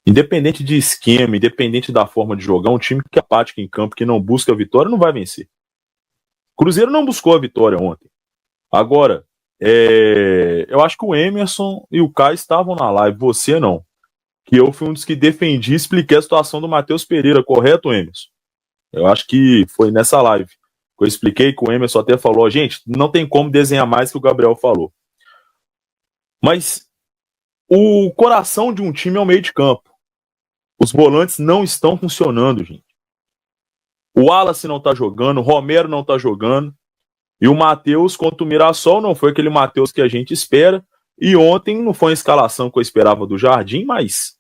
Independente de esquema, independente da forma de jogar, um time que é apático em campo, que não busca a vitória, não vai vencer. O Cruzeiro não buscou a vitória ontem. Agora, eu acho que o Emerson e o Caio estavam na live, você não. Que eu fui um dos que defendi e expliquei a situação do Matheus Pereira, correto, Emerson? Eu acho que foi nessa live que eu expliquei, que o Emerson até falou, gente, não tem como desenhar mais que o Gabriel falou. Mas o coração de um time é o meio de campo. Os volantes não estão funcionando, gente. O Wallace não tá jogando, o Romero não tá jogando, e o Matheus contra o Mirassol não foi aquele Matheus que a gente espera, e ontem não foi a escalação que eu esperava do Jardim, mas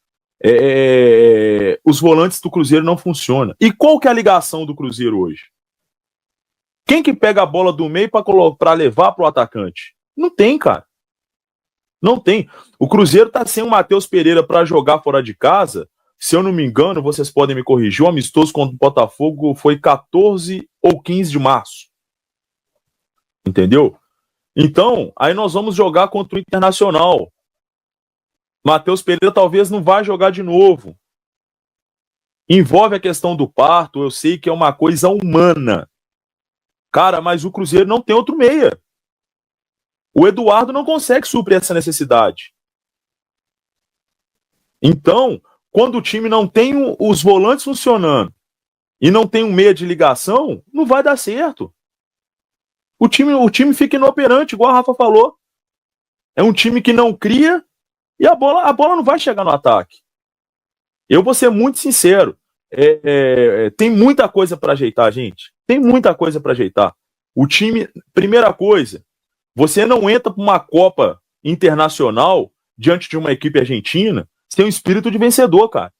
os volantes do Cruzeiro não funcionam. E qual que é a ligação do Cruzeiro hoje? Quem que pega a bola do meio para levar pro atacante? Não tem, cara. Não tem. O Cruzeiro tá sem o Matheus Pereira para jogar fora de casa. Se eu não me engano, vocês podem me corrigir, o amistoso contra o Botafogo foi 14 ou 15 de março. Entendeu? Então, aí nós vamos jogar contra o Internacional. Matheus Pereira talvez não vá jogar de novo. Envolve a questão do parto, eu sei que é uma coisa humana. Cara, mas o Cruzeiro não tem outro meia. O Eduardo não consegue suprir essa necessidade. Então, quando o time não tem os volantes funcionando e não tem um meia de ligação, não vai dar certo. O time fica inoperante, igual a Rafa falou. É um time que não cria e a bola não vai chegar no ataque. Eu vou ser muito sincero. Tem muita coisa para ajeitar, gente. Tem muita coisa para ajeitar. O time, primeira coisa, você não entra para uma Copa Internacional diante de uma equipe argentina sem um espírito de vencedor, cara.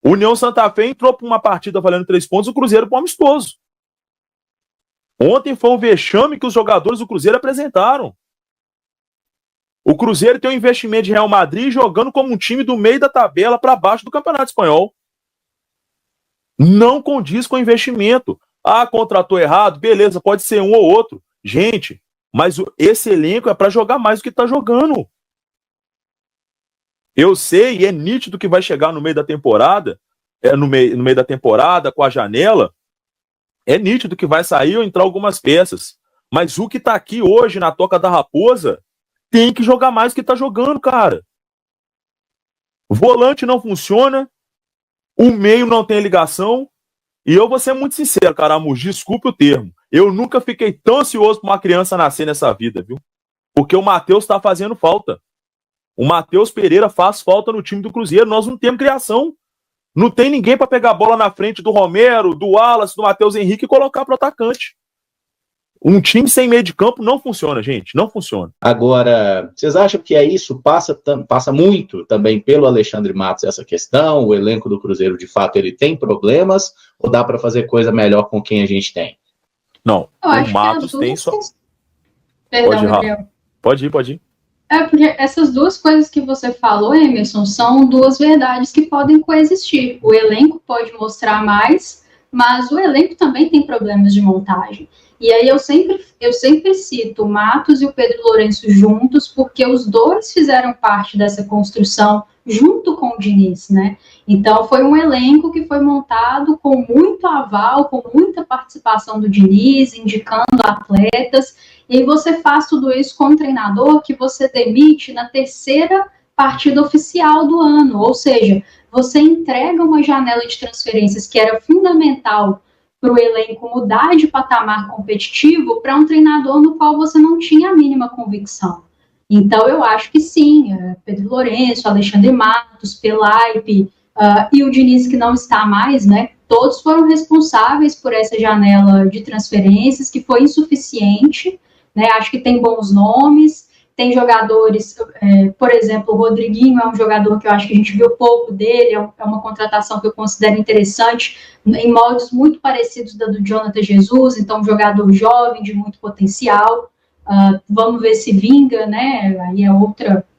O União Santa Fé entrou para uma partida valendo 3 pontos, o Cruzeiro para um amistoso. Ontem foi um vexame que os jogadores do Cruzeiro apresentaram. O Cruzeiro tem um investimento de Real Madrid jogando como um time do meio da tabela para baixo do Campeonato Espanhol. Não condiz com o investimento. Ah, contratou errado, beleza, pode ser um ou outro. Gente, mas esse elenco é para jogar mais do que está jogando. Eu sei, e é nítido que vai chegar no meio da temporada, no meio da temporada, com a janela, é nítido que vai sair ou entrar algumas peças. Mas o que tá aqui hoje na Toca da Raposa tem que jogar mais do que tá jogando, cara. O volante não funciona, o meio não tem ligação, e eu vou ser muito sincero, Caramuru, desculpe o termo, eu nunca fiquei tão ansioso pra uma criança nascer nessa vida, viu? Porque o Matheus tá fazendo falta. O Matheus Pereira faz falta no time do Cruzeiro, nós não temos criação. Não tem ninguém para pegar a bola na frente do Romero, do Wallace, do Matheus Henrique e colocar para o atacante. Um time sem meio de campo não funciona, gente. Não funciona. Agora, vocês acham que isso passa muito também pelo Alexandre Matos, essa questão? O elenco do Cruzeiro, de fato, ele tem problemas? Ou dá para fazer coisa melhor com quem a gente tem? Não, o Matos tem só... Perdão, Gabriel. Pode ir. Porque essas duas coisas que você falou, Emerson, são duas verdades que podem coexistir. O elenco pode mostrar mais, mas o elenco também tem problemas de montagem. E aí eu sempre cito o Matos e o Pedro Lourenço juntos, porque os dois fizeram parte dessa construção junto com o Diniz, né? Então foi um elenco que foi montado com muito aval, com muita participação do Diniz, indicando atletas, e aí você faz tudo isso com um treinador que você demite na 3ª partida oficial do ano, ou seja, você entrega uma janela de transferências que era fundamental para o elenco mudar de patamar competitivo para um treinador no qual você não tinha a mínima convicção. Então eu acho que sim, Pedro Lourenço, Alexandre Matos, Pelaipe e o Diniz que não está mais, né? Todos foram responsáveis por essa janela de transferências que foi insuficiente, né? Acho que tem bons nomes, tem jogadores, por exemplo, o Rodriguinho é um jogador que eu acho que a gente viu pouco dele, é uma contratação que eu considero interessante, em moldes muito parecidos da do Jonathan Jesus, então um jogador jovem, de muito potencial, vamos ver se vinga, né? Aí é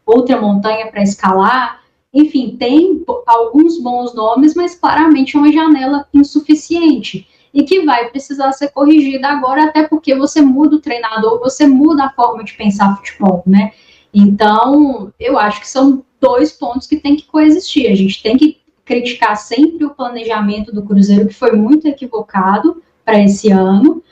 outra montanha para escalar. Enfim, tem alguns bons nomes, mas claramente é uma janela insuficiente e que vai precisar ser corrigida agora, até porque você muda o treinador, você muda a forma de pensar futebol, né? Então, eu acho que são dois pontos que tem que coexistir. A gente tem que criticar sempre o planejamento do Cruzeiro, que foi muito equivocado para esse ano,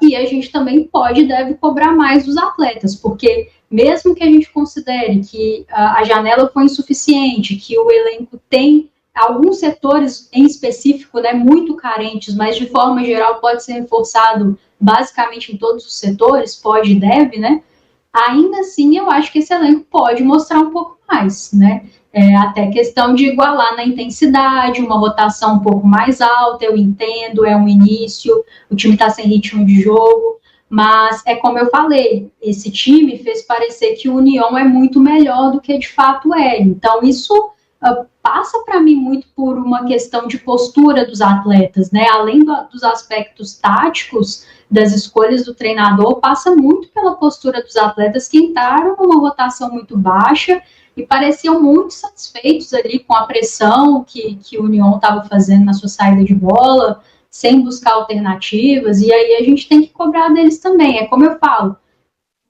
e a gente também pode e deve cobrar mais dos atletas, porque mesmo que a gente considere que a janela foi insuficiente, que o elenco tem alguns setores em específico, né, muito carentes, mas de forma geral pode ser reforçado basicamente em todos os setores, pode e deve, né, ainda assim eu acho que esse elenco pode mostrar um pouco mais, né, até questão de igualar na intensidade, uma rotação um pouco mais alta, eu entendo, é um início, o time está sem ritmo de jogo, mas é como eu falei, esse time fez parecer que o União é muito melhor do que de fato é, então isso passa para mim muito por uma questão de postura dos atletas, né, além dos aspectos táticos, das escolhas do treinador, passa muito pela postura dos atletas que entraram numa rotação muito baixa e pareciam muito satisfeitos ali com a pressão que o União estava fazendo na sua saída de bola, sem buscar alternativas, e aí a gente tem que cobrar deles também, é como eu falo,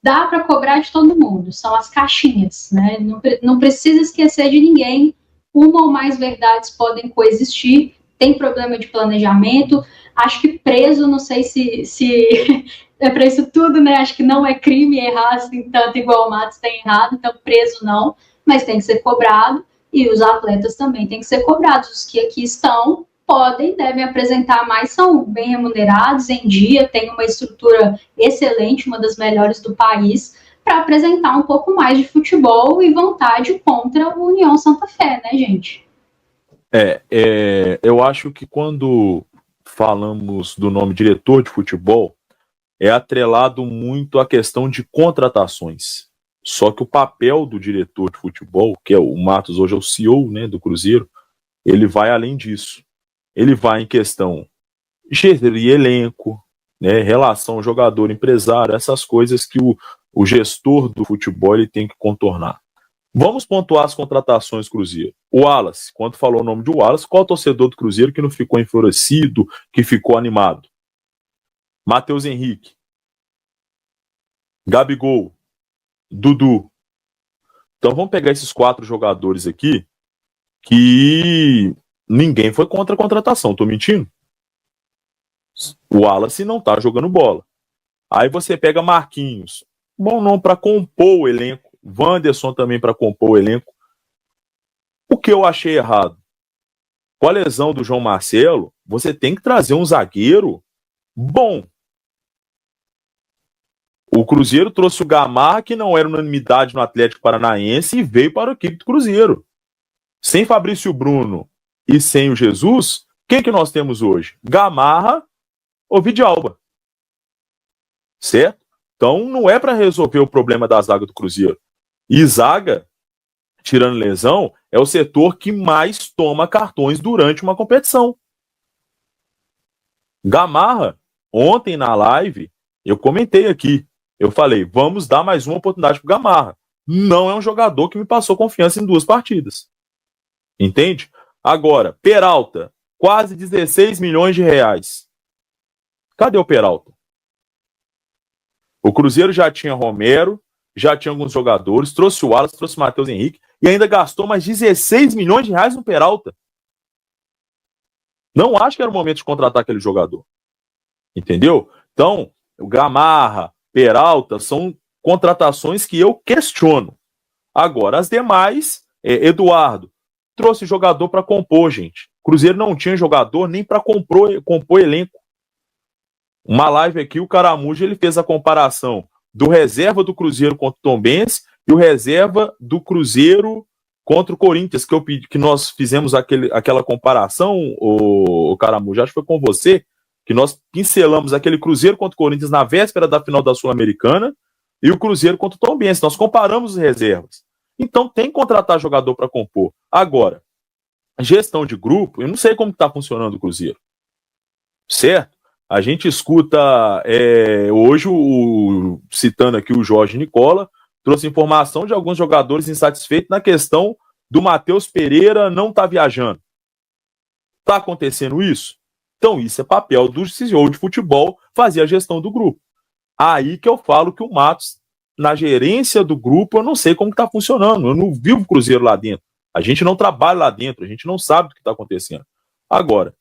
dá para cobrar de todo mundo, são as caixinhas, né? Não precisa esquecer de ninguém, uma ou mais verdades podem coexistir, tem problema de planejamento, acho que preso, não sei se é para isso tudo, né? Acho que não é crime errar assim, tanto igual o Matos tem errado, então preso não, mas tem que ser cobrado, e os atletas também têm que ser cobrados. Os que aqui estão podem, devem apresentar mais, são bem remunerados, em dia, tem uma estrutura excelente, uma das melhores do país, para apresentar um pouco mais de futebol e vontade contra o União Santa Fé, né, gente? Eu acho que quando falamos do nome diretor de futebol, é atrelado muito à questão de contratações. Só que o papel do diretor de futebol, que é o Matos, hoje é o CEO, né, do Cruzeiro, ele vai além disso. Ele vai em questão gerir elenco, né, relação jogador-empresário, essas coisas que o gestor do futebol ele tem que contornar. Vamos pontuar as contratações do Cruzeiro. O Wallace, quando falou o nome de Wallace, qual torcedor do Cruzeiro que não ficou enfurecido, que ficou animado? Matheus Henrique, Gabigol, Dudu. Então vamos pegar esses 4 jogadores aqui que ninguém foi contra a contratação, tô mentindo? O Wallace não tá jogando bola. Aí você pega Marquinhos, bom nome para compor o elenco, Wanderson também para compor o elenco. O que eu achei errado? Com a lesão do João Marcelo, você tem que trazer um zagueiro bom. O Cruzeiro trouxe o Gamarra, que não era unanimidade no Atlético Paranaense, e veio para o equipe do Cruzeiro. Sem Fabrício Bruno e sem o Jesus, quem que nós temos hoje? Gamarra ou Vidalba. Certo? Então não é para resolver o problema da zaga do Cruzeiro. E zaga, tirando lesão, é o setor que mais toma cartões durante uma competição. Gamarra, ontem na live, eu comentei aqui, eu falei, vamos dar mais uma oportunidade pro Gamarra. Não é um jogador que me passou confiança em 2 partidas. Entende? Agora, Peralta, quase 16 milhões de reais. Cadê o Peralta? O Cruzeiro já tinha Romero, já tinha alguns jogadores, trouxe o Wallace, trouxe o Matheus Henrique, e ainda gastou mais 16 milhões de reais no Peralta. Não acho que era o momento de contratar aquele jogador. Entendeu? Então, o Gamarra, Peralta, são contratações que eu questiono. Agora, as demais, Eduardo, trouxe jogador para compor, gente. Cruzeiro não tinha jogador nem para compor elenco. Uma live aqui, o Caramujo, ele fez a comparação do reserva do Cruzeiro contra o Tombense e o reserva do Cruzeiro contra o Corinthians, que nós fizemos aquela comparação, o Caramujo, acho que foi com você, que nós pincelamos aquele Cruzeiro contra o Corinthians na véspera da final da Sul-Americana e o Cruzeiro contra o Tombense. Nós comparamos as reservas. Então tem que contratar jogador para compor. Agora, gestão de grupo, eu não sei como está funcionando o Cruzeiro. Certo? A gente escuta hoje, citando aqui o Jorge Nicola, trouxe informação de alguns jogadores insatisfeitos na questão do Matheus Pereira não estar viajando. Está acontecendo isso? Então isso é papel do CEO de futebol fazer a gestão do grupo. Aí que eu falo que o Matos, na gerência do grupo, eu não sei como está funcionando. Eu não vi o Cruzeiro lá dentro. A gente não trabalha lá dentro, a gente não sabe o que está acontecendo. Agora,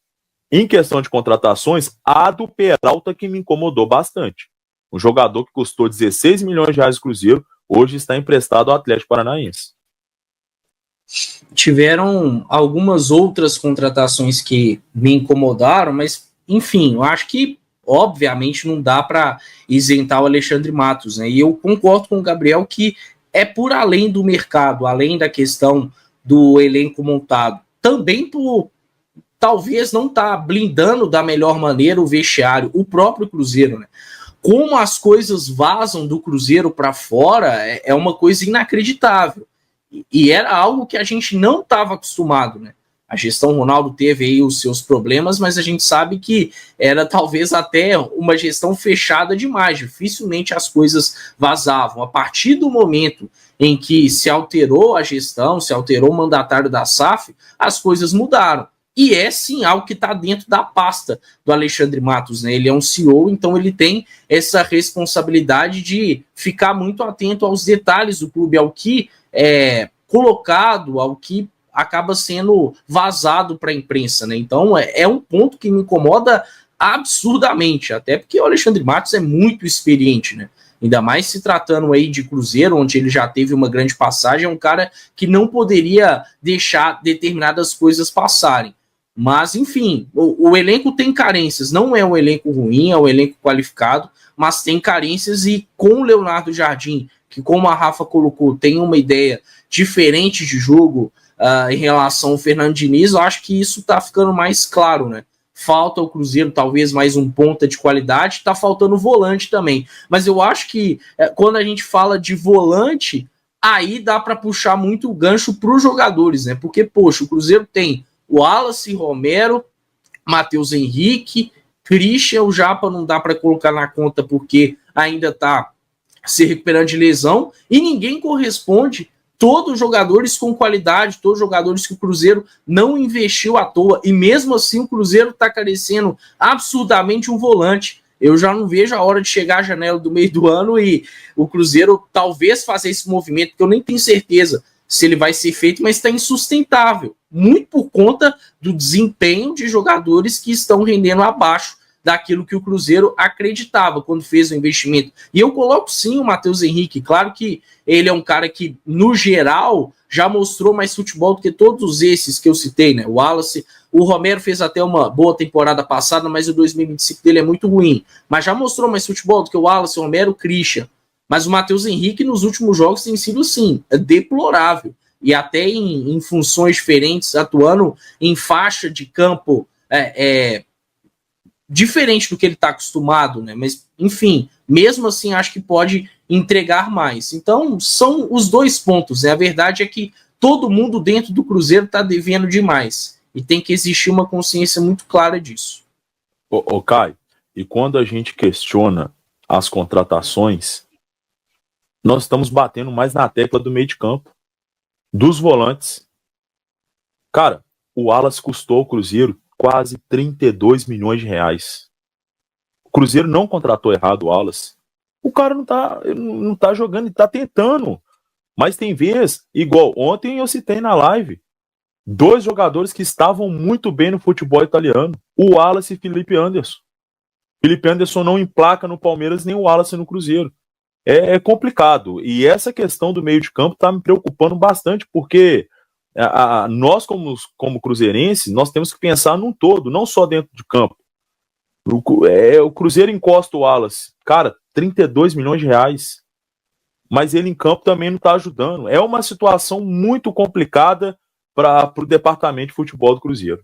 em questão de contratações, a do Peralta que me incomodou bastante. Um jogador que custou 16 milhões de reais do Cruzeiro, hoje está emprestado ao Atlético Paranaense. Tiveram algumas outras contratações que me incomodaram, mas, enfim, eu acho que, obviamente, não dá para isentar o Alexandre Matos, né? E eu concordo com o Gabriel que é por além do mercado, além da questão do elenco montado, também por talvez não estar blindando da melhor maneira o vestiário, o próprio Cruzeiro, né? Como as coisas vazam do Cruzeiro para fora é uma coisa inacreditável. E era algo que a gente não estava acostumado, né? A gestão Ronaldo teve aí os seus problemas, mas a gente sabe que era talvez até uma gestão fechada demais. Dificilmente as coisas vazavam. A partir do momento em que se alterou a gestão, se alterou o mandatário da SAF, as coisas mudaram. E é sim algo que está dentro da pasta do Alexandre Matos, né? Ele é um CEO, então ele tem essa responsabilidade de ficar muito atento aos detalhes do clube, ao que é colocado, ao que acaba sendo vazado para a imprensa, né? Então é um ponto que me incomoda absurdamente, até porque o Alexandre Matos é muito experiente, né? Ainda mais se tratando aí de Cruzeiro, onde ele já teve uma grande passagem, é um cara que não poderia deixar determinadas coisas passarem. Mas, enfim, o elenco tem carências, não é um elenco ruim, é um elenco qualificado, mas tem carências e com o Leonardo Jardim, que como a Rafa colocou, tem uma ideia diferente de jogo em relação ao Fernando Diniz, eu acho que isso tá ficando mais claro, né? Falta o Cruzeiro talvez mais um ponta de qualidade, tá faltando volante também. Mas eu acho que quando a gente fala de volante, aí dá para puxar muito o gancho para os jogadores, né? Porque, poxa, o Cruzeiro tem o Wallace, Romero, Matheus Henrique, Christian, o Japa não dá para colocar na conta porque ainda tá se recuperando de lesão, e ninguém corresponde, todos jogadores com qualidade, todos jogadores que o Cruzeiro não investiu à toa, e mesmo assim o Cruzeiro está carecendo absurdamente um volante. Eu já não vejo a hora de chegar à janela do meio do ano e o Cruzeiro talvez fazer esse movimento, que eu nem tenho certeza se ele vai ser feito, mas está insustentável, muito por conta do desempenho de jogadores que estão rendendo abaixo daquilo que o Cruzeiro acreditava quando fez o investimento. E eu coloco sim o Matheus Henrique, claro que ele é um cara que, no geral, já mostrou mais futebol do que todos esses que eu citei, né? O Wallace, o Romero fez até uma boa temporada passada, mas o 2025 dele é muito ruim. Mas já mostrou mais futebol do que o Wallace, o Romero, o Christian. Mas o Matheus Henrique, nos últimos jogos, tem sido, sim, deplorável. E até em funções diferentes, atuando em faixa de campo diferente do que ele está acostumado, né? Mas, enfim, mesmo assim, acho que pode entregar mais. Então, são os dois pontos, né? A verdade é que todo mundo dentro do Cruzeiro está devendo demais. E tem que existir uma consciência muito clara disso. Ô Caio, e quando a gente questiona as contratações, nós estamos batendo mais na tecla do meio de campo, dos volantes. Cara, o Wallace custou ao Cruzeiro quase 32 milhões de reais. O Cruzeiro não contratou errado o Wallace. O cara não tá jogando, ele tá tentando. Mas tem vez, igual ontem eu citei na live, 2 jogadores que estavam muito bem no futebol italiano, o Wallace e Felipe Anderson. Felipe Anderson não emplaca no Palmeiras, nem o Wallace no Cruzeiro. É complicado. E essa questão do meio de campo tá me preocupando bastante, porque nós, como cruzeirenses, nós temos que pensar num todo, não só dentro de campo. O Cruzeiro encosta o Wallace, cara, 32 milhões de reais, mas ele em campo também não está ajudando. É uma situação muito complicada para o departamento de futebol do Cruzeiro.